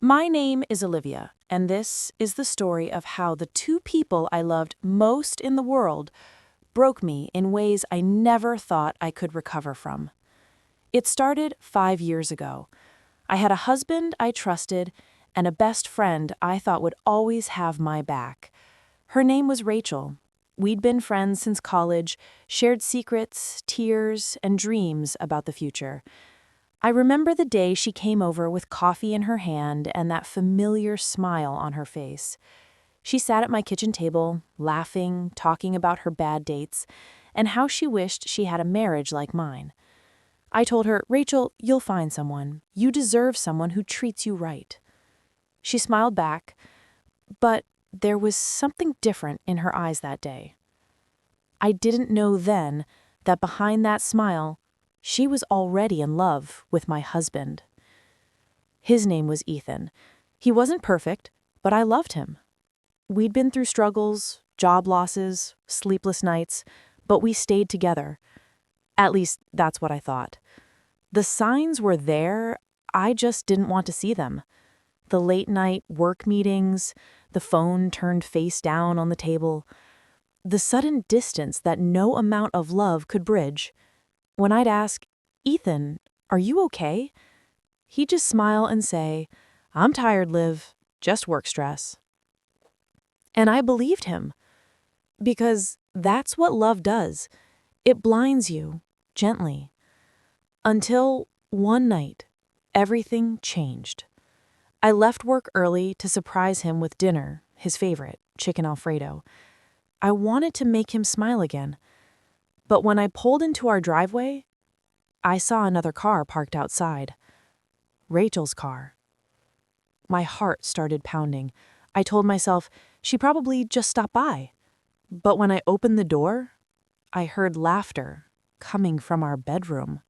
My name is Olivia, and this is the story of how the two people I loved most in the world broke me in ways I never thought I could recover from. It started 5 years ago. I had a husband I trusted and a best friend I thought would always have my back. Her name was Rachel. We'd been friends since college, shared secrets, tears, and dreams about the future. I remember the day she came over with coffee in her hand and that familiar smile on her face. She sat at my kitchen table, laughing, talking about her bad dates, and how she wished she had a marriage like mine. I told her, "Rachel, you'll find someone. You deserve someone who treats you right." She smiled back, but there was something different in her eyes that day. I didn't know then that behind that smile, she was already in love with my husband. His name was Ethan. He wasn't perfect, but I loved him. We'd been through struggles, job losses, sleepless nights, but we stayed together. At least, that's what I thought. The signs were there, I just didn't want to see them. The late-night work meetings, the phone turned face down on the table, the sudden distance that no amount of love could bridge. When I'd ask, "Ethan, are you okay?" he'd just smile and say, "I'm tired, Liv, just work stress." And I believed him, because that's what love does. It blinds you, gently. Until one night, everything changed. I left work early to surprise him with dinner, his favorite, chicken Alfredo. I wanted to make him smile again. But when I pulled into our driveway, I saw another car parked outside. Rachel's car. My heart started pounding. I told myself she probably just stopped by. But when I opened the door, I heard laughter coming from our bedroom.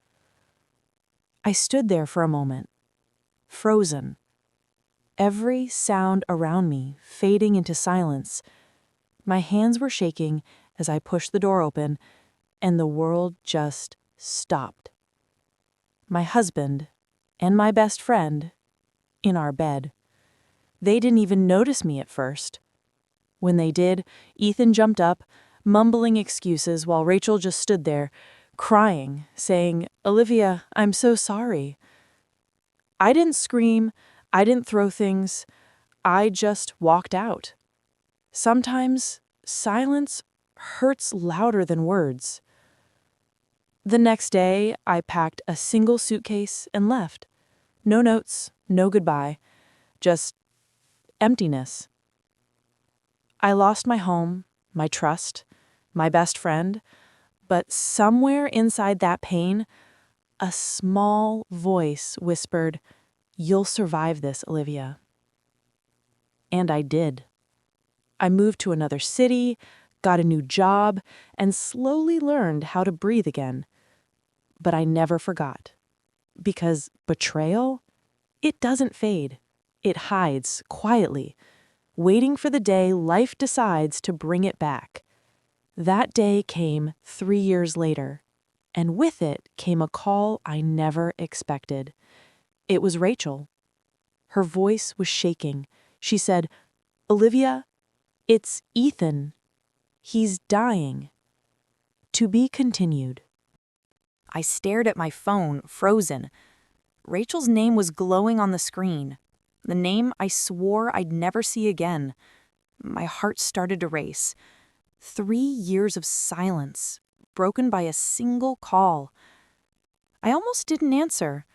I stood there for a moment, frozen. Every sound around me fading into silence. My hands were shaking as I pushed the door open, and the world just stopped. My husband and my best friend in our bed. They didn't even notice me at first. When they did, Ethan jumped up, mumbling excuses while Rachel just stood there, crying, saying, "Olivia, I'm so sorry." I didn't scream, I didn't throw things, I just walked out. Sometimes silence hurts louder than words. The next day, I packed a single suitcase and left. No notes, no goodbye, just emptiness. I lost my home, my trust, my best friend, but somewhere inside that pain, a small voice whispered, "You'll survive this, Olivia." And I did. I moved to another city, got a new job, and slowly learned how to breathe again. But I never forgot. Because betrayal, it doesn't fade. It hides quietly, waiting for the day life decides to bring it back. That day came 3 years later, and with it came a call I never expected. It was Rachel. Her voice was shaking. She said, "Olivia, it's Ethan. He's dying." To be continued. I stared at my phone, frozen. Rachel's name was glowing on the screen. The name I swore I'd never see again. My heart started to race. 3 years of silence, broken by a single call. I almost didn't answer,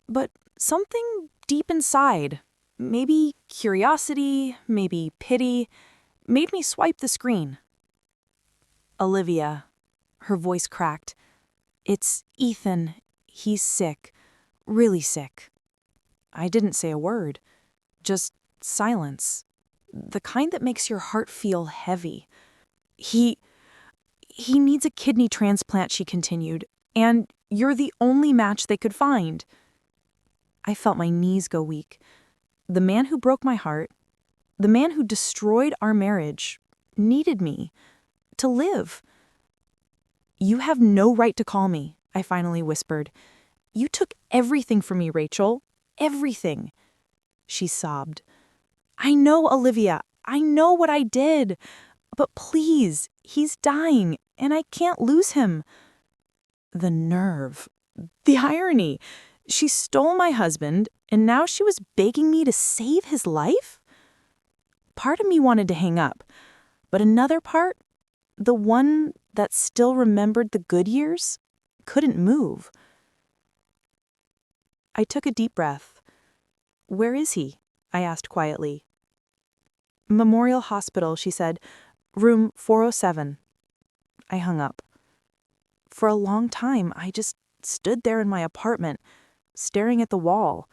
but something deep inside, maybe curiosity, maybe pity, made me swipe the screen. "Olivia," her voice cracked. "It's Ethan. He's sick. Really sick." I didn't say a word. Just silence. The kind that makes your heart feel heavy. He needs a kidney transplant," she continued, "and you're the only match they could find." I felt my knees go weak. The man who broke my heart, the man who destroyed our marriage, needed me to live. "You have no right to call me," I finally whispered. "You took everything from me, Rachel. Everything." She sobbed. "I know, Olivia. I know what I did. But please, he's dying, and I can't lose him." The nerve. The irony. She stole my husband, and now she was begging me to save his life? Part of me wanted to hang up, but another part, the one that still remembered the good years, couldn't move. I took a deep breath. "Where is he?" I asked quietly. "Memorial Hospital," she said. "Room 407. I hung up. For a long time, I just stood there in my apartment, staring at the wall.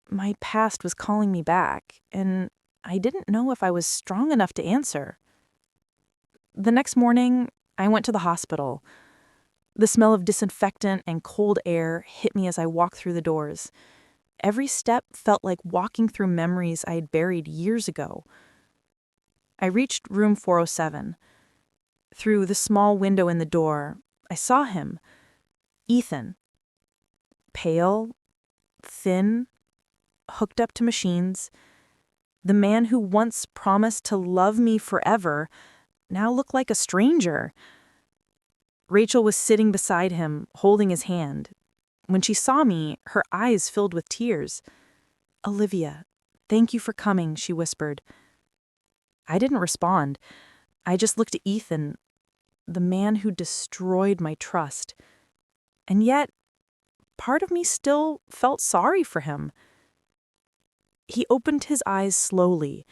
My past was calling me back, and I didn't know if I was strong enough to answer. The next morning, I went to the hospital. The smell of disinfectant and cold air hit me as I walked through the doors. Every step felt like walking through memories I had buried years ago. I reached room 407. Through the small window in the door, I saw him. Ethan. Pale, thin, hooked up to machines. The man who once promised to love me forever now looked like a stranger. Rachel was sitting beside him, holding his hand. When she saw me, her eyes filled with tears. "Olivia, thank you for coming," she whispered. I didn't respond. I just looked at Ethan, the man who destroyed my trust. And yet, part of me still felt sorry for him. He opened his eyes slowly.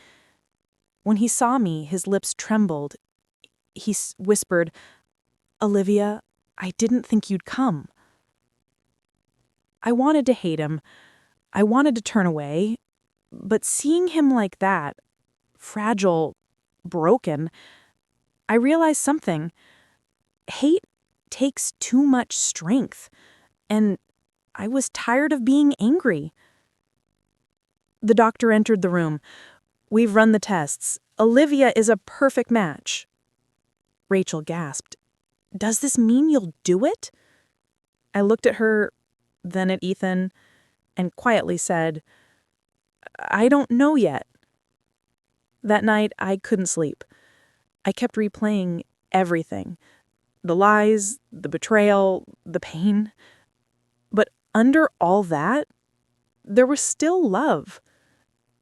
When he saw me, his lips trembled. He whispered, "Olivia, I didn't think you'd come." I wanted to hate him. I wanted to turn away. But seeing him like that, fragile, broken, I realized something. Hate takes too much strength, and I was tired of being angry. The doctor entered the room. "We've run the tests. Olivia is a perfect match." Rachel gasped. "Does this mean you'll do it?" I looked at her, then at Ethan, and quietly said, "I don't know yet." That night, I couldn't sleep. I kept replaying everything. The lies, the betrayal, the pain. But under all that, there was still love.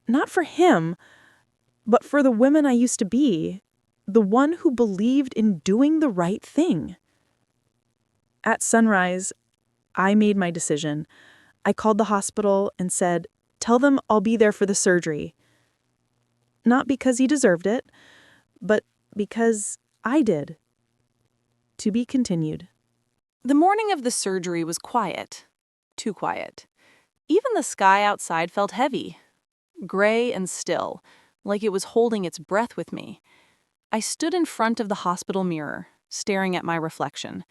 Not for him, but for the woman I used to be, the one who believed in doing the right thing. At sunrise, I made my decision. I called the hospital and said, "Tell them I'll be there for the surgery." Not because he deserved it, but because I did. To be continued. The morning of the surgery was quiet. Too quiet. Even the sky outside felt heavy, gray and still, like it was holding its breath with me. I stood in front of the hospital mirror, staring at my reflection.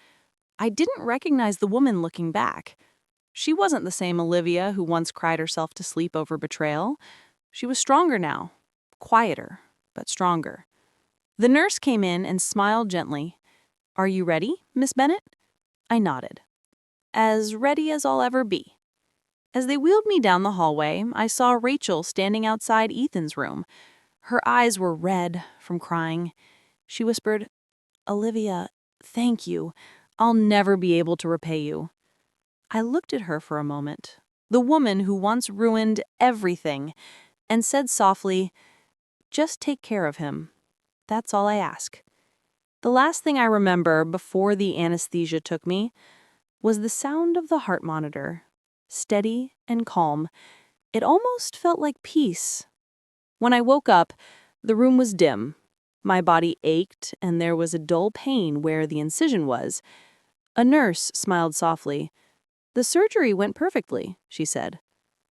I didn't recognize the woman looking back. She wasn't the same Olivia who once cried herself to sleep over betrayal. She was stronger now, quieter, but stronger. The nurse came in and smiled gently. "Are you ready, Miss Bennett?" I nodded. "As ready as I'll ever be." As they wheeled me down the hallway, I saw Rachel standing outside Ethan's room. Her eyes were red from crying. She whispered, "Olivia, thank you. I'll never be able to repay you." I looked at her for a moment, the woman who once ruined everything, and said softly, "Just take care of him. That's all I ask." The last thing I remember before the anesthesia took me was the sound of the heart monitor, steady and calm. It almost felt like peace. When I woke up, the room was dim. My body ached, and there was a dull pain where the incision was. A nurse smiled softly. "The surgery went perfectly," she said.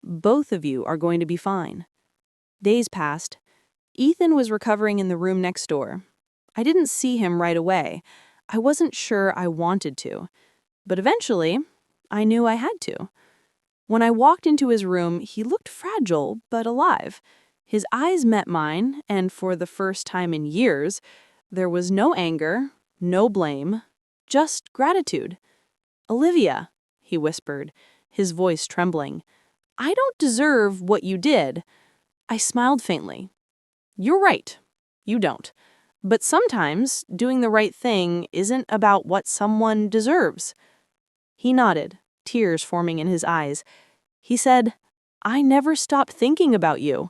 "Both of you are going to be fine." Days passed. Ethan was recovering in the room next door. I didn't see him right away. I wasn't sure I wanted to. But eventually, I knew I had to. When I walked into his room, he looked fragile but alive. His eyes met mine, and for the first time in years, there was no anger, no blame, just gratitude. "Olivia," he whispered, his voice trembling, I don't deserve what you did. I smiled faintly. You're right. You don't. But sometimes doing the right thing isn't about what someone deserves. He nodded, tears forming in his eyes. He said, I never stopped thinking about you.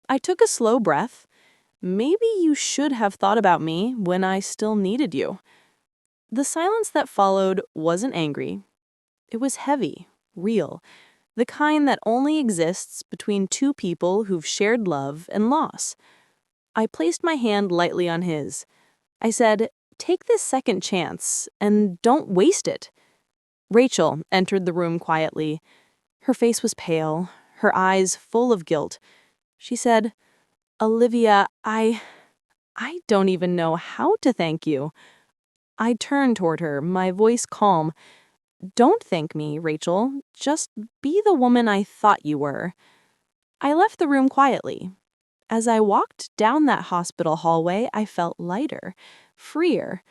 I took a slow breath. Maybe you should have thought about me when I still needed you. The silence that followed wasn't angry. It was heavy, real, the kind that only exists between two people who've shared love and loss. I placed my hand lightly on his. I said, take this second chance and don't waste it. Rachel entered the room quietly. Her face was pale, her eyes full of guilt. She said, Olivia, I don't even know how to thank you. I turned toward her, my voice calm. Don't thank me, Rachel. Just be the woman I thought you were. I left the room quietly. As I walked down that hospital hallway, I felt lighter, freer.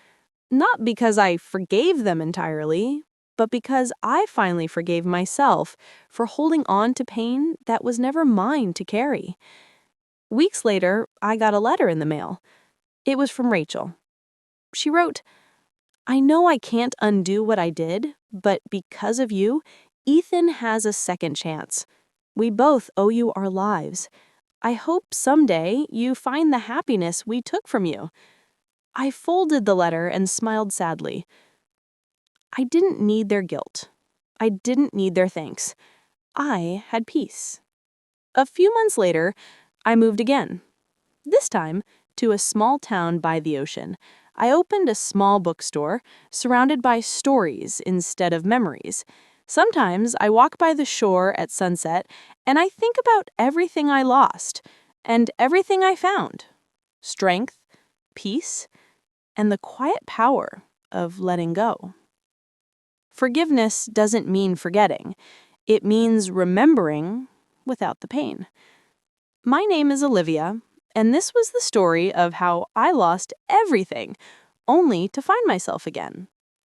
Not because I forgave them entirely, but because I finally forgave myself for holding on to pain that was never mine to carry. Weeks later, I got a letter in the mail. It was from Rachel. She wrote, I know I can't undo what I did, but because of you, Ethan has a second chance. We both owe you our lives. I hope someday you find the happiness we took from you. I folded the letter and smiled sadly. I didn't need their guilt. I didn't need their thanks. I had peace. A few months later, I moved again. This time, to a small town by the ocean. I opened a small bookstore, surrounded by stories instead of memories. Sometimes I walk by the shore at sunset, and I think about everything I lost, and everything I found. Strength, peace, and the quiet power of letting go. Forgiveness doesn't mean forgetting. It means remembering without the pain. My name is Olivia, and this was the story of how I lost everything, only to find myself again.